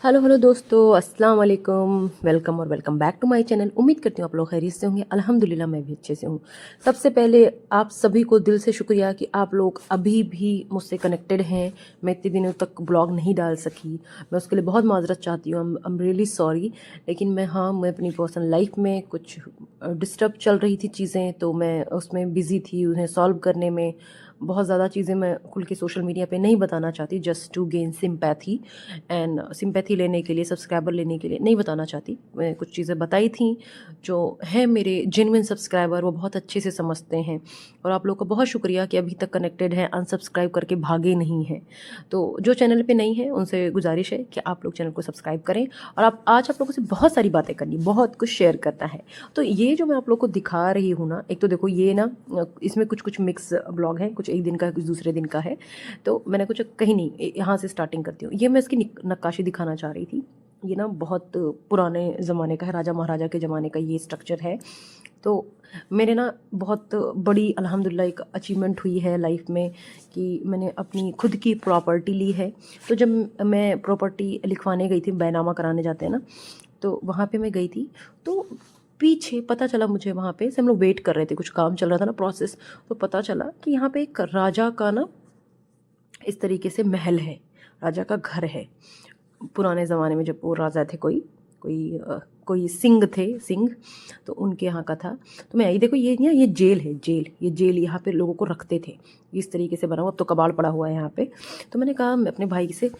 Hello hello दोस्तों, अस्सलाम वालेकुम। वेलकम और welcome back to my channel. उम्मीद करती हूँ आप लोग खैरियत से होंगे। अल्हम्दुलिल्लाह मैं भी अच्छे से हूँ। सबसे पहले आप सभी को दिल से शुक्रिया कि आप लोग अभी भी मुझसे कनेक्टेड हैं। मैं इतने दिनों तक ब्लॉग नहीं डाल सकी, मैं उसके लिए बहुत माजरत चाहती हूँ। I am really sorry. लेकिन मैं अपनी पर्सनल लाइफ में कुछ डिस्टर्ब चल रही थी चीज़ें, तो मैं उसमें बिज़ी थी, उन्हें सॉल्व करने में। बहुत ज़्यादा चीज़ें मैं खुल के सोशल मीडिया पे नहीं बताना चाहती, just to gain sympathy and sympathy लेने के लिए, सब्सक्राइबर लेने के लिए नहीं बताना चाहती। मैं कुछ चीज़ें बताई थी जो हैं मेरे जेन्युइन सब्सक्राइबर, वो बहुत अच्छे से समझते हैं। और आप लोग का बहुत शुक्रिया कि अभी तक कनेक्टेड हैं, अनसब्सक्राइब करके भागे नहीं हैं। तो जो चैनल पे नहीं है उनसे गुजारिश है कि आप लोग चैनल को सब्सक्राइब करें। और आज आप लोगों से बहुत सारी बातें करनी, बहुत कुछ शेयर करना है। तो ये जो मैं आप लोग को दिखा रही हूँ ना, एक तो देखो ये ना, इसमें कुछ कुछ मिक्स ब्लॉग है, कुछ एक दिन का है, कुछ दूसरे दिन का है। तो मैंने कुछ कहीं नहीं, यहाँ से स्टार्टिंग करती हूँ। ये मैं इसकी नक्काशी दिखाना चाह रही थी। ये ना बहुत पुराने ज़माने का है, राजा महाराजा के ज़माने का ये स्ट्रक्चर है। तो मेरे ना बहुत बड़ी अल्हम्दुलिल्लाह एक अचीवमेंट हुई है लाइफ में कि मैंने अपनी खुद की प्रॉपर्टी ली है। तो जब मैं प्रॉपर्टी लिखवाने गई थी, बैनामा कराने जाते हैं ना, तो वहाँ पे मैं गई थी। तो पीछे पता चला मुझे, वहाँ पे से हम लोग वेट कर रहे थे, कुछ काम चल रहा था ना, प्रोसेस। तो पता चला कि यहाँ पे एक राजा का ना इस तरीके से महल है, राजा का घर है। पुराने ज़माने में जब वो राजा थे, कोई सिंह थे, सिंह। तो उनके यहाँ का था। तो मैं आई, देखो ये ना, ये जेल है, ये जेल यहाँ पे लोगों को रखते थे इस तरीके से बना हुआ। अब तो कबाड़ पड़ा हुआ है यहाँ पे। तो मैंने कहा मैं अपने भाई से,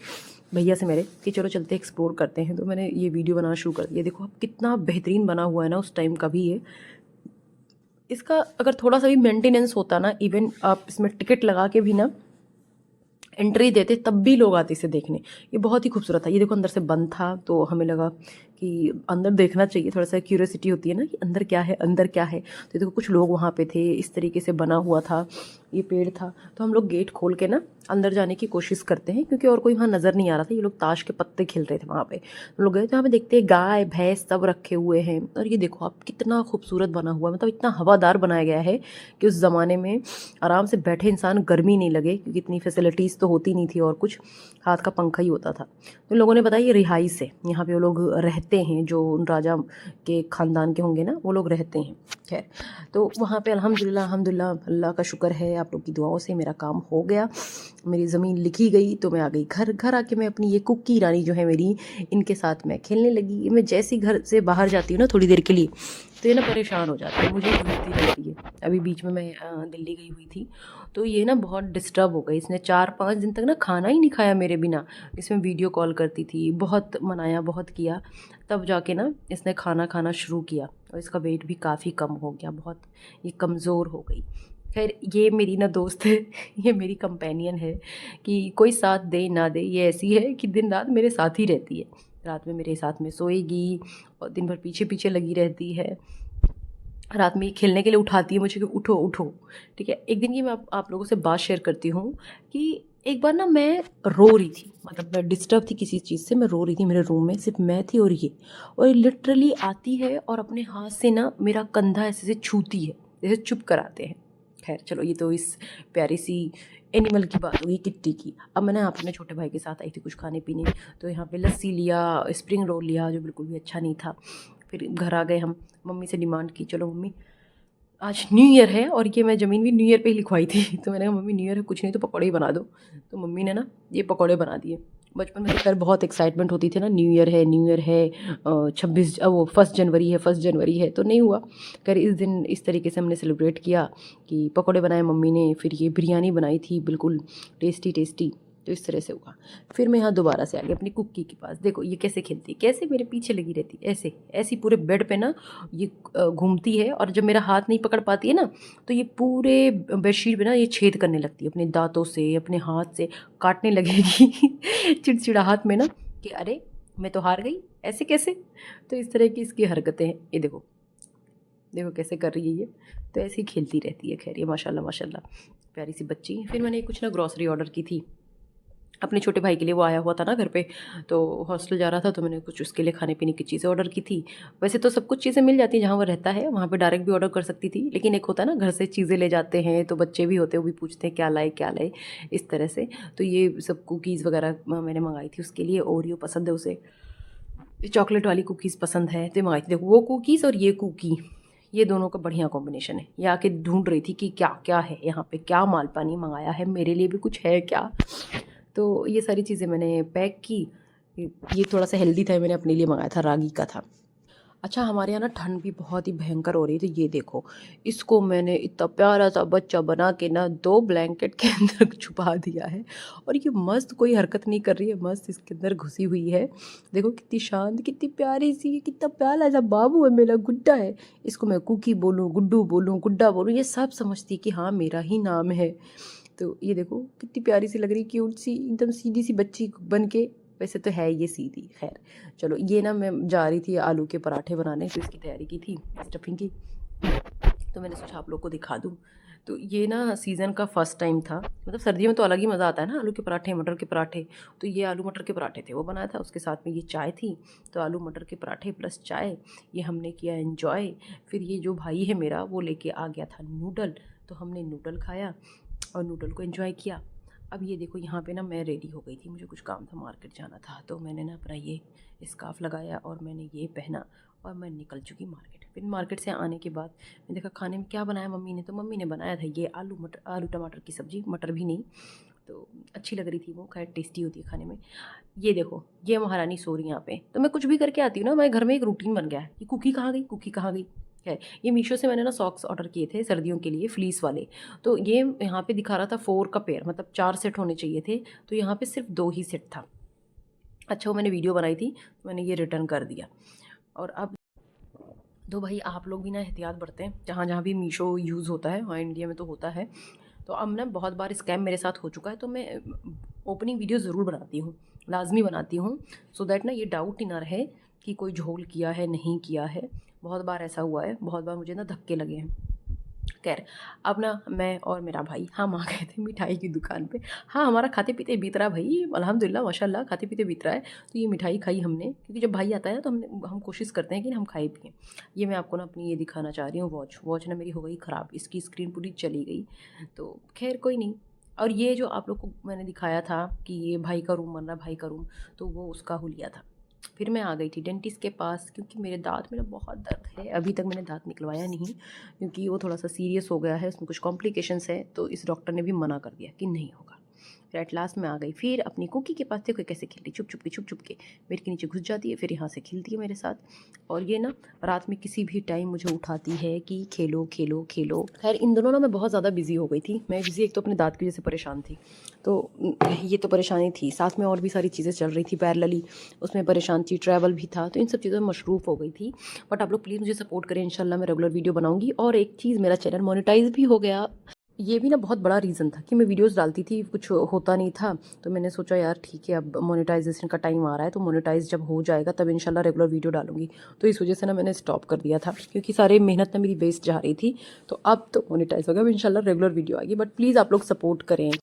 भैया से मेरे, कि चलो चलते एक्सप्लोर करते हैं। तो मैंने ये वीडियो बनाना शुरू कर दिया। देखो अब कितना बेहतरीन बना हुआ है ना, उस टाइम का भी ये। इसका अगर थोड़ा सा भी मेंटेनेंस होता ना, इवन आप इसमें टिकट लगा के भी ना एंट्री देते, तब भी लोग आते इसे देखने। ये बहुत ही खूबसूरत था। ये देखो अंदर से बंद था, तो हमें लगा कि अंदर देखना चाहिए, थोड़ा सा क्यूरियोसिटी होती है ना कि अंदर क्या है, अंदर क्या है। तो देखो कुछ लोग वहाँ पे थे, इस तरीके से बना हुआ था, ये पेड़ था। तो हम लोग गेट खोल के ना अंदर जाने की कोशिश करते हैं, क्योंकि और कोई वहाँ नज़र नहीं आ रहा था। ये लोग ताश के पत्ते खेल रहे थे वहाँ पे। हम लोग गए तो यहाँ पे देखते हैं गाय भैंस सब रखे हुए हैं। और ये देखो आप कितना खूबसूरत बना हुआ है, मतलब इतना हवादार बनाया गया है कि उस ज़माने में आराम से बैठे इंसान, गर्मी नहीं लगे, क्योंकि इतनी फैसिलिटीज़ तो होती नहीं थी, और कुछ हाथ का पंखा ही होता था। तो लोगों ने बताया ये रिहाइश है, यहाँ पे वो लोग रहते हैं, जो उन राजा के ख़ानदान के होंगे ना, वो लोग रहते हैं। खैर, तो वहाँ पे अल्हम्दुलिल्लाह अल्हम्दुलिल्लाह, अल्लाह का शुक्र है, आप लोग की दुआओं से मेरा काम हो गया, मेरी ज़मीन लिखी गई। तो मैं आ गई घर। घर आके मैं अपनी ये कुकी रानी जो है मेरी, इनके साथ मैं खेलने लगी। मैं जैसे घर से बाहर जाती हूँ ना थोड़ी देर के लिए, तो ये ना परेशान हो जाती है, मुझे घूरती रहती है। अभी बीच में मैं दिल्ली गई हुई थी, तो ये ना बहुत डिस्टर्ब हो गई। इसने 4-5 दिन तक ना खाना ही नहीं खाया मेरे बिना। इसमें वीडियो कॉल करती थी, बहुत मनाया, बहुत किया, तब जाके ना इसने खाना खाना शुरू किया। और इसका वेट भी काफ़ी कम हो गया, बहुत ये कमज़ोर हो गई। खैर, ये मेरी ना दोस्त है, ये मेरी कंपेनियन है, कि कोई साथ दे ना दे, ये ऐसी है कि दिन रात मेरे साथ ही रहती है। रात में मेरे साथ में सोएगी और दिन भर पीछे पीछे लगी रहती है। रात में ये खेलने के लिए उठाती है मुझे कि उठो उठो। ठीक है, एक दिन की मैं आप लोगों से बात शेयर करती हूँ कि एक बार ना मैं रो रही थी, मतलब मैं डिस्टर्ब थी किसी चीज़ से, मैं रो रही थी मेरे रूम में, सिर्फ मैं थी और ये लिटरली आती है और अपने हाथ से ना मेरा कंधा ऐसे से छूती है, जैसे चुप कराते हैं। खैर चलो, ये तो इस प्यारी सी एनिमल की बात हुई, किट्टी की। अब मैं ना अपने छोटे भाई के साथ आई थी कुछ खाने पीने, तो यहाँ पे लस्सी लिया, स्प्रिंग रोल लिया, जो बिल्कुल भी अच्छा नहीं था। फिर घर आ गए हम। मम्मी से डिमांड की, चलो मम्मी आज न्यू ईयर है, और ये मैं ज़मीन भी न्यू ईयर पे ही लिखवाई थी। तो मैंने कहा मम्मी न्यू ईयर है, कुछ नहीं तो पकौड़े ही बना दो। तो मम्मी ने ना ये पकौड़े बना दिए। बचपन में तो खैर बहुत एक्साइटमेंट होती थी ना, न्यू ईयर है, न्यू ईयर है, 26 वो 1 जनवरी है, 1 जनवरी है, तो नहीं हुआ। खैर इस दिन इस तरीके से हमने सेलिब्रेट किया कि पकौड़े बनाए मम्मी ने, फिर ये बिरयानी बनाई थी बिल्कुल टेस्टी टेस्टी। तो इस तरह से हुआ। फिर मैं यहाँ दोबारा से आ गई अपनी कुक्की के पास। देखो ये कैसे खेलती है, कैसे मेरे पीछे लगी रहती है, ऐसे ऐसी पूरे बेड पे ना ये घूमती है। और जब मेरा हाथ नहीं पकड़ पाती है ना, तो ये पूरे बेडशीट पे ना ये छेद करने लगती है, अपने दांतों से, अपने हाथ से काटने लगेगी चिड़चिड़ाहट में ना, कि अरे मैं तो हार गई, ऐसे कैसे। तो इस तरह की इसकी हरकतें हैं। ये देखो, देखो कैसे कर रही है ये। तो ऐसे ही खेलती रहती है। खैर ये माशाल्लाह माशाल्लाह प्यारी सी बच्ची। फिर मैंने कुछ ना ग्रॉसरी ऑर्डर की थी, अपने छोटे भाई के लिए, वो आया हुआ था ना घर पे, तो हॉस्टल जा रहा था, तो मैंने कुछ उसके लिए खाने पीने की चीज़ें ऑर्डर की थी। वैसे तो सब कुछ चीज़ें मिल जाती हैं जहाँ वो रहता है, वहाँ पे डायरेक्ट भी ऑर्डर कर सकती थी, लेकिन एक होता है ना घर से चीज़ें ले जाते हैं तो बच्चे भी होते हैं, वो भी पूछते हैं क्या लाए क्या लाए, इस तरह से। तो ये सब कुकीज़ वगैरह मैंने मंगाई थी उसके लिए। ओरियो पसंद है उसे, चॉकलेट वाली कुकीज़ पसंद है, तो मंगाई थी। देखो वो कुकीज़ और ये कुकी, ये दोनों का बढ़िया कॉम्बिनेशन है। ये आके ढूंढ रही थी कि क्या क्या है यहाँ पे, क्या माल पानी मंगाया है, मेरे लिए भी कुछ है क्या। तो ये सारी चीज़ें मैंने पैक की। ये थोड़ा सा हेल्दी था, मैंने अपने लिए मंगाया था, रागी का था। अच्छा, हमारे यहाँ ना ठंड भी बहुत ही भयंकर हो रही थी। ये देखो, इसको मैंने इतना प्यारा सा बच्चा बना के ना 2 ब्लैंकेट के अंदर छुपा दिया है, और ये मस्त कोई हरकत नहीं कर रही है, मस्त इसके अंदर घुसी हुई है। देखो कितनी शांत, कितनी प्यारी सी, कितना प्यारा सा बाबू है मेरा, गुड्डा है। इसको मैं कुकी बोलूँ, गुड्डू बोलूँ, गुड्डा बोलूँ, ये सब समझती है कि हाँ मेरा ही नाम है। तो ये देखो कितनी प्यारी सी लग रही, क्यूट सी, एकदम सीधी सी बच्ची बन के। वैसे तो है ये सीधी, खैर चलो। ये ना मैं जा रही थी आलू के पराठे बनाने, तो इसकी तैयारी की थी स्टफिंग की, तो मैंने सोचा आप लोग को दिखा दूँ। तो ये ना सीज़न का फ़र्स्ट टाइम था, मतलब सर्दियों में तो अलग ही मज़ा आता है ना, आलू के पराठे, मटर के पराठे। तो ये आलू मटर के पराठे थे, वो बनाया था, उसके साथ में ये चाय थी। तो आलू मटर के पराठे प्लस चाय, ये हमने किया एन्जॉय। फिर ये जो भाई है मेरा, वो लेके आ गया था नूडल, तो हमने नूडल खाया और नूडल को एंजॉय किया। अब ये देखो यहाँ पे ना मैं रेडी हो गई थी, मुझे कुछ काम था, मार्केट जाना था, तो मैंने ना अपना ये स्कार्फ लगाया और मैंने ये पहना और मैं निकल चुकी मार्केट। फिर मार्केट से आने के बाद मैं देखा खाने में क्या बनाया मम्मी ने, तो मम्मी ने बनाया था ये आलू टमाटर की सब्ज़ी, मटर भी नहीं, तो अच्छी लग रही थी वो, खैर टेस्टी होती है खाने में। ये देखो, ये महारानी सो रही यहाँ पे। तो मैं कुछ भी करके आती हूँ ना, मैं घर में एक रूटीन बन गया है कि कुकी कहाँ गई, कुकी कहाँ गई है। ये मीशो से मैंने ना सॉक्स ऑर्डर किए थे सर्दियों के लिए, फ्लीस वाले। तो ये यहाँ पे दिखा रहा था 4 का पेयर, मतलब 4 सेट होने चाहिए थे, तो यहाँ पे सिर्फ 2 ही सेट था। अच्छा, वो मैंने वीडियो बनाई थी, तो मैंने ये रिटर्न कर दिया। और अब तो भाई आप लोग भी ना एहतियात बरतें, जहाँ जहाँ भी मीशो यूज़ होता है, हाँ इंडिया में तो होता है। तो अब ना बहुत बार स्कैम मेरे साथ हो चुका है, तो मैं ओपनिंग वीडियो ज़रूर बनाती हूँ, लाजमी बनाती हूँ, सो दैट ना ये डाउट ही ना रहे कि कोई झोल किया है नहीं किया है। बहुत बार ऐसा हुआ है, बहुत बार मुझे ना धक्के लगे हैं। खैर, अब ना मैं और मेरा भाई हम आ गए थे मिठाई की दुकान पे। हाँ, हमारा खाते पीते बीत रहा भाई, अल्हम्दुलिल्लाह माशाल्लाह, खाते पीते बीत रहा है। तो ये मिठाई खाई हमने, क्योंकि जब भाई आता है ना तो हम कोशिश करते हैं कि हम खाए पिएँ। ये मैं आपको ना अपनी ये दिखाना चाह रही हूँ, वॉच ना मेरी हो गई ख़राब, इसकी स्क्रीन पूरी चली गई। तो खैर कोई नहीं। और ये जो आप लोग को मैंने दिखाया था कि ये भाई का रूम बन रहा है, भाई का रूम, तो वो उसका हुलिया था। फिर मैं आ गई थी डेंटिस्ट के पास, क्योंकि मेरे दाँत में ना बहुत दर्द है। अभी तक मैंने दाँत निकलवाया नहीं, क्योंकि वो थोड़ा सा सीरियस हो गया है, उसमें कुछ कॉम्प्लिकेशंस है, तो इस डॉक्टर ने भी मना कर दिया कि नहीं होगा। फिर एट लास्ट में आ गई, फिर अपनी कुकी के पास देखो कैसे खेलती, छुप के मेरे के नीचे घुस जाती है, फिर यहाँ से खेलती है मेरे साथ। और ये ना रात में किसी भी टाइम मुझे उठाती है कि खेलो खेलो खेलो। खैर इन दोनों ना मैं बहुत ज़्यादा बिजी हो गई थी, मैं बिजी एक तो अपने दाँत की वजह से परेशान थी, तो ये तो परेशानी थी, साथ में और भी सारी चीज़ें चल रही थी पैरेलली, उसमें परेशान थी, ट्रैवल भी था, तो इन सब चीज़ों में मशरूफ़ हो गई थी। बट आप लोग प्लीज़ मुझे सपोर्ट करें, इंशाल्लाह मैं रेगुलर वीडियो बनाऊंगी। और एक चीज़, मेरा चैनल मोनेटाइज भी हो गया। ये भी ना बहुत बड़ा रीज़न था कि मैं वीडियोस डालती थी, कुछ होता नहीं था, तो मैंने सोचा यार ठीक है, अब मोनेटाइजेशन का टाइम आ रहा है, तो मोनेटाइज जब हो जाएगा तब इंशाल्लाह रेगुलर वीडियो डालूंगी। तो इस वजह से ना मैंने स्टॉप कर दिया था, क्योंकि सारी मेहनत ना मेरी वेस्ट जा रही थी। तो अब तो मोनेटाइज हो गया, अब इंशाल्लाह रेगुलर वीडियो आएगी, बट प्लीज़ आप लोग सपोर्ट करें।